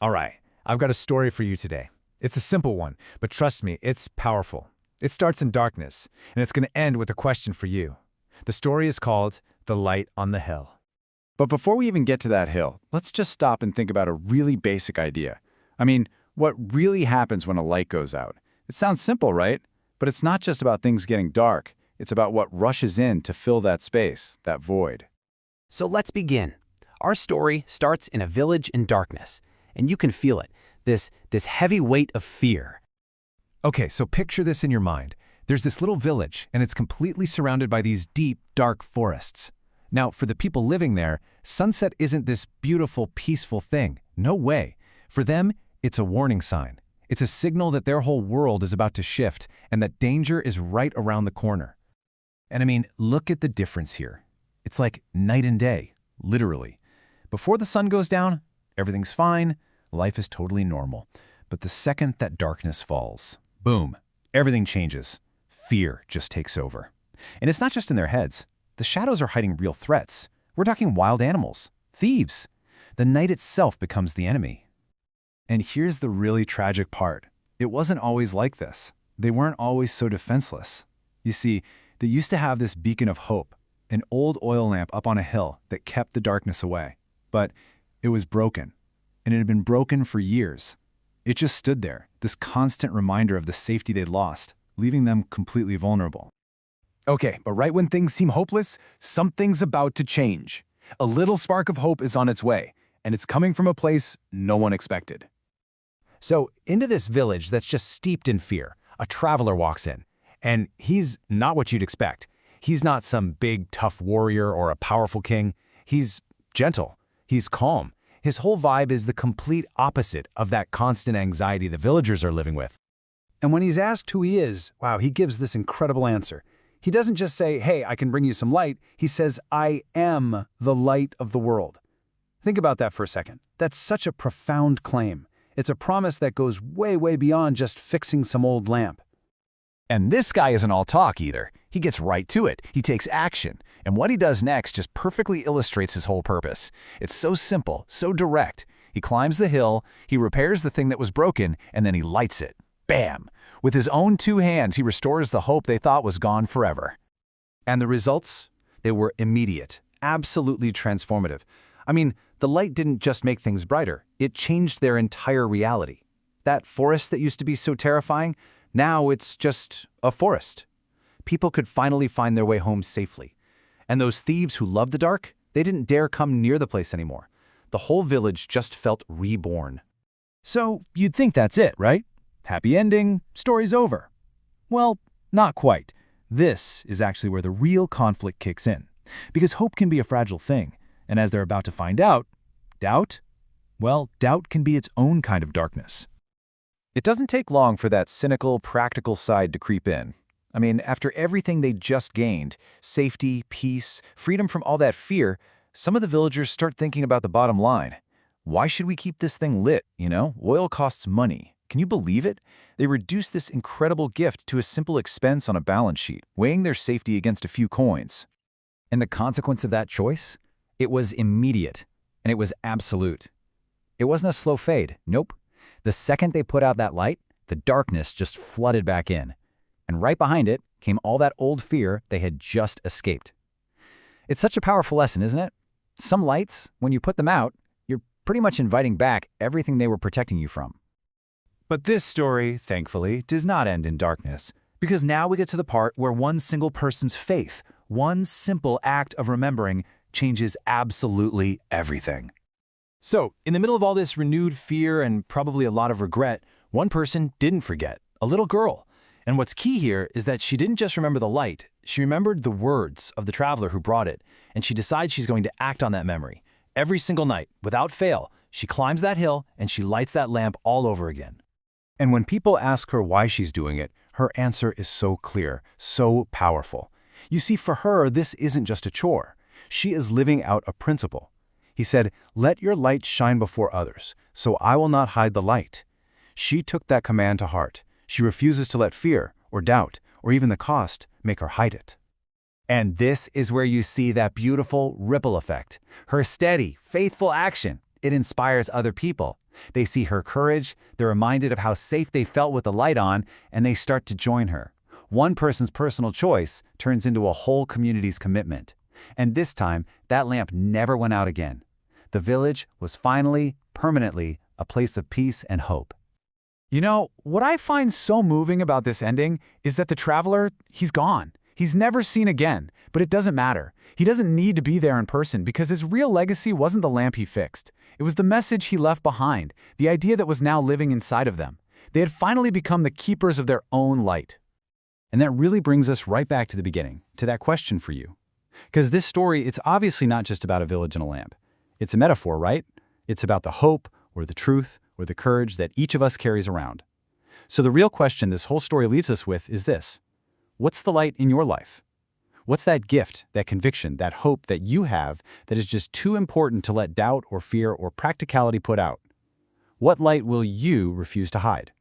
All right, I've got a story for you today. It's a simple one, but trust me, it's powerful. It starts in darkness, and it's going to end with a question for you. The story is called The Light on the Hill. But before we even get to that hill, let's just stop and think about a really basic idea. I mean, what really happens when a light goes out? It sounds simple, right? But it's not just about things getting dark. It's about what rushes in to fill that space, that void. So let's begin. Our story starts in a village in darkness, and you can feel it, this heavy weight of fear. Okay, so picture this in your mind. There's this little village, and it's completely surrounded by these deep, dark forests. Now, for the people living there, sunset isn't this beautiful, peaceful thing. No way. For them, it's a warning sign. It's a signal that their whole world is about to shift and that danger is right around the corner. And I mean, look at the difference here. It's like night and day, literally. Before the sun goes down, everything's fine, life is totally normal. But the second that darkness falls, boom, everything changes. Fear just takes over. And it's not just in their heads. The shadows are hiding real threats. We're talking wild animals, thieves. The night itself becomes the enemy. And here's the really tragic part. It wasn't always like this. They weren't always so defenseless. You see, they used to have this beacon of hope, an old oil lamp up on a hill that kept the darkness away. But it was broken, and it had been broken for years. It just stood there, this constant reminder of the safety they'd lost, leaving them completely vulnerable. Okay, but right when things seem hopeless, something's about to change. A little spark of hope is on its way, and it's coming from a place no one expected. So into this village that's just steeped in fear, a traveler walks in. And he's not what you'd expect. He's not some big, tough warrior or a powerful king. He's gentle. He's calm. His whole vibe is the complete opposite of that constant anxiety the villagers are living with. And when he's asked who he is, wow, he gives this incredible answer. He doesn't just say, hey, I can bring you some light. He says, I am the light of the world. Think about that for a second. That's such a profound claim. It's a promise that goes way, way beyond just fixing some old lamp. And this guy isn't all talk either. He gets right to it. He takes action. And what he does next just perfectly illustrates his whole purpose. It's so simple, so direct. He climbs the hill, he repairs the thing that was broken, and then he lights it. Bam! With his own 2 hands, he restores the hope they thought was gone forever. And the results? They were immediate, absolutely transformative. I mean, the light didn't just make things brighter. It changed their entire reality. That forest that used to be so terrifying, now it's just a forest. People could finally find their way home safely. And those thieves who loved the dark, they didn't dare come near the place anymore. The whole village just felt reborn. So you'd think that's it, right? Happy ending, story's over. Well, not quite. This is actually where the real conflict kicks in. Because hope can be a fragile thing. And as they're about to find out, doubt? Well, doubt can be its own kind of darkness. It doesn't take long for that cynical, practical side to creep in. I mean, after everything they just gained, safety, peace, freedom from all that fear, some of the villagers start thinking about the bottom line. Why should we keep this thing lit, you know? Oil costs money. Can you believe it? They reduced this incredible gift to a simple expense on a balance sheet, weighing their safety against a few coins. And the consequence of that choice? It was immediate, and it was absolute. It wasn't a slow fade, nope. The second they put out that light, the darkness just flooded back in. And right behind it came all that old fear they had just escaped. It's such a powerful lesson, isn't it? Some lights, when you put them out, you're pretty much inviting back everything they were protecting you from. But this story, thankfully, does not end in darkness, because now we get to the part where one single person's faith, one simple act of remembering, changes absolutely everything. So, in the middle of all this renewed fear and probably a lot of regret, one person didn't forget, a little girl. And what's key here is that she didn't just remember the light, she remembered the words of the traveler who brought it, and she decides she's going to act on that memory. Every single night, without fail, she climbs that hill and she lights that lamp all over again. And when people ask her why she's doing it, her answer is so clear, so powerful. You see, for her, this isn't just a chore. She is living out a principle. He said, "Let your light shine before others, so I will not hide the light." She took that command to heart. She refuses to let fear, or doubt, or even the cost make her hide it. And this is where you see that beautiful ripple effect. Her steady, faithful action. It inspires other people. They see her courage, they're reminded of how safe they felt with the light on, and they start to join her. One person's personal choice turns into a whole community's commitment. And this time, that lamp never went out again. The village was finally, permanently, a place of peace and hope. You know, what I find so moving about this ending is that the traveler, he's gone. He's never seen again, but it doesn't matter. He doesn't need to be there in person because his real legacy wasn't the lamp he fixed. It was the message he left behind, the idea that was now living inside of them. They had finally become the keepers of their own light. And that really brings us right back to the beginning, to that question for you. Because this story, it's obviously not just about a village and a lamp. It's a metaphor, right? It's about the hope, or the truth, or the courage that each of us carries around. So the real question this whole story leaves us with is this. What's the light in your life? What's that gift, that conviction, that hope that you have that is just too important to let doubt or fear or practicality put out? What light will you refuse to hide?